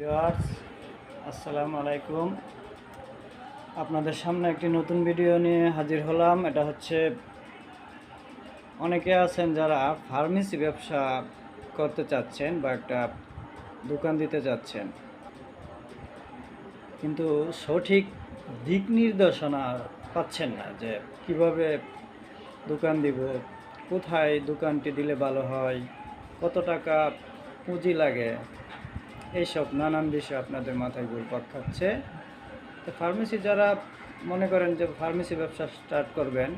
Viewers, আসসালামু আলাইকুম। আপনাদের সামনে একটি নতুন ভিডিও নিয়ে হাজির হলাম। এটা হচ্ছে অনেকে আছেন যারা ফার্মেসি ব্যবসা করতে চাচ্ছেন বা একটা দোকান দিতে চাচ্ছেন, কিন্তু সঠিক দিক নির্দেশনা পাচ্ছেন না যে কিভাবে দোকান দিব, কোথায় দোকানটি দিলে ভালো হয়, কত টাকা পুঁজি লাগে, এইসব নানান বিষয় আপনাদের মাথায় ঘুরপাক খাচ্ছে। তো ফার্মেসি যারা মনে করেন যে ফার্মেসি ব্যবসা স্টার্ট করবেন,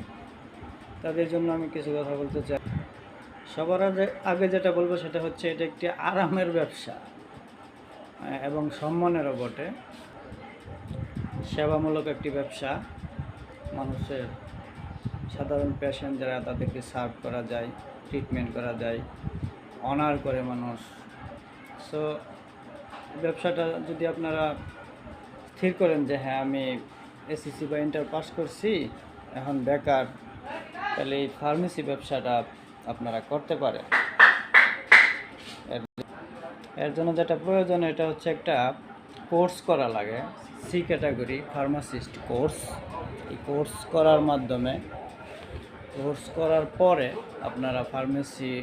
তাদের জন্য আমি কিছু কথা বলতে চাই। সবার আগে যেটা বলবো সেটা হচ্ছে এটা একটি আরামের ব্যবসা এবং সম্মানেরও বটে। সেবামূলক একটি ব্যবসা। মানুষের সাধারণ পেশেন্ট যারা, তাদেরকে সার্ভ করা যায়, ট্রিটমেন্ট করা যায়, অনার করে মানুষ। সো ব্যবসাটা যদি আপনারা স্থির করেন যে হ্যাঁ, আমি এসএসসি বা ইন্টার পাস করছি, এখন বেকার, তাহলে এই ফার্মেসি ব্যবসাটা আপনারা করতে পারেন। এর জন্য যেটা প্রয়োজন, এটা হচ্ছে একটা কোর্স করা লাগে, সি ক্যাটাগরি ফার্মাসিস্ট কোর্স। এই কোর্স করার মাধ্যমে, কোর্স করার পরে আপনারা ফার্মেসি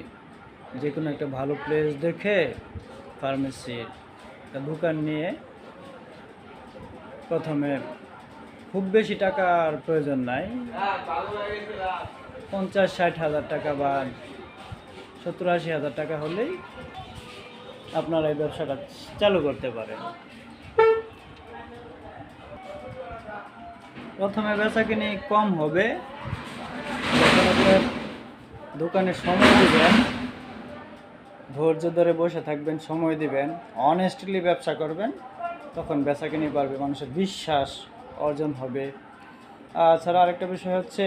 যে কোনো একটা ভালো প্লেস দেখে ফার্মেসির একটা দোকান নিয়ে, প্রথমে খুব বেশি টাকার প্রয়োজন নাই, 50-60 হাজার টাকা বা 70-80 হাজার টাকা হলেই আপনারা এই ব্যবসাটা চালু করতে পারেন। প্রথমে বেচাকিনি কম হবে, যখন আপনার দোকানে সময় দিবেন, ধৈর্য ধরে বসে থাকবেন, সময় দিবেন, অনেস্টলি ব্যবসা করবেন, তখন বেচাকিনি বাড়বে, মানুষের বিশ্বাস অর্জন হবে। ছাড়া আরেকটা বিষয় হচ্ছে,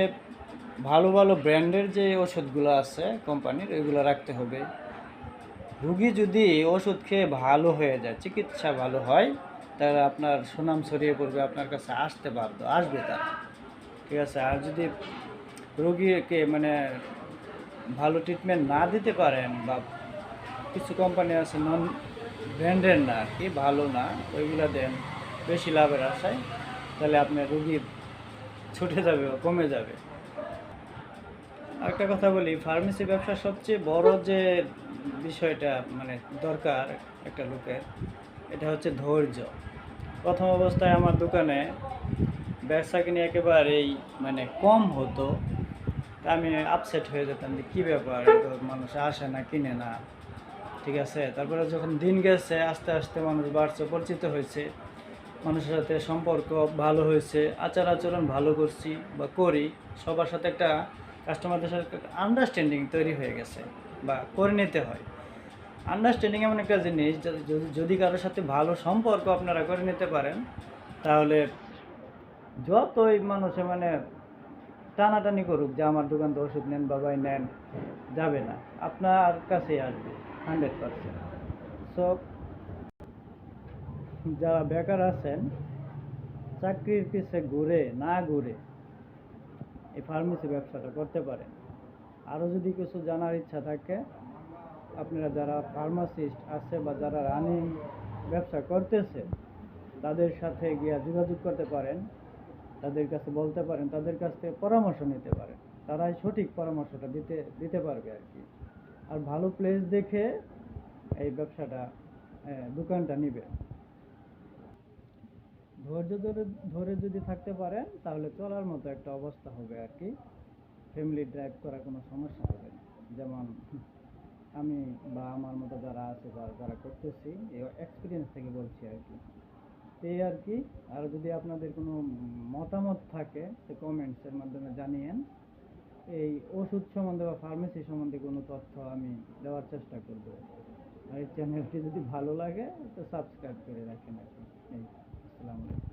ভালো ভালো ব্র্যান্ডের যে ওষুধগুলো আছে কোম্পানির, ওইগুলো রাখতে হবে। রুগী যদি ওষুধ খেয়ে ভালো হয়ে যায়, চিকিৎসা ভালো হয়, তাহলে আপনার সুনাম ছড়িয়ে পড়বে, আপনার কাছে আসবে তারা, ঠিক আছে। আর যদি রোগীকে ভালো ট্রিটমেন্ট না দিতে পারেন, বা কিছু কোম্পানি আছে নন ব্র্যান্ডের না আর কি, ভালো না, ওইগুলো দেন বেশি লাভের আশায়, তাহলে আপনার রুগী ছুটে যাবে বা কমে যাবে। একটা কথা বলি, ফার্মেসি ব্যবসার সবচেয়ে বড় যে বিষয়টা দরকার একটা লোকের, এটা হচ্ছে ধৈর্য। প্রথম অবস্থায় আমার দোকানে ব্যবসা কিনে একেবারেই কম হতো, তা আমি আপসেট হয়ে যেতাম যে কী ব্যাপার, মানুষ আসে না, কিনে না, ঠিক আছে। তারপরে যখন দিন গেছে, আস্তে আস্তে মানুষ বাড়ছে, পরিচিত হয়েছে, মানুষের সাথে সম্পর্ক ভালো হয়েছে, আচার আচরণ ভালো করছি বা করি, সবার সাথে একটা কাস্টমারদের সাথে আন্ডারস্ট্যান্ডিং তৈরি হয়ে গেছে বা করে নিতে হয়। আন্ডারস্ট্যান্ডিং এমন একটা জিনিস, যদি কারোর সাথে ভালো সম্পর্ক আপনারা করে নিতে পারেন, তাহলে যতই মানুষে টানাটানি করুক যে আমার দোকান তো ওষুধ নেন, বাবাই নেন, যাবে না, আপনার কাছেই আসবে 100%। সো যারা বেকার আছেন, চাকরির পিছে না ঘুরে এই ফার্মেসি ব্যবসাটা করতে পারেন। আরও যদি কিছু জানার ইচ্ছা থাকে, আপনারা যারা ফার্মাসিস্ট আছে বা যারা রানিং ব্যবসা করতেছে, তাদের সাথে গিয়ে যোগাযোগ করতে পারেন, তাদের কাছে বলতে পারেন, তাদের কাছ থেকে পরামর্শ নিতে পারেন, তারাই সঠিক পরামর্শটা দিতে পারবে আর কি। আর ভালো প্লেস দেখে এই ব্যবসাটা, দোকানটা নিবে। ধৈর্য ধরে যদি থাকতে পারেন, তাহলে চলার মতো একটা অবস্থা হবে আর কি। ফ্যামিলি ড্রাইভ করা কোনো সমস্যা হবে না। যেমন আমি বা আমার মতো যারা আছে বা যারা করতেছি, এই এক্সপিরিয়েন্স থেকে বলছি আর কি। এই আর কি। আর যদি আপনাদের কোনো মতামত থাকে, তো কমেন্টসের মাধ্যমে জানিয়েন। এই ওষুধ সম্বন্ধে বা ফার্মেসি সম্বন্ধে কোনো তথ্য আমি দেওয়ার চেষ্টা করব। আর এই চ্যানেলটি যদি ভালো লাগে, তো সাবস্ক্রাইব করে রাখেন আর কি। আসসালামু আলাইকুম।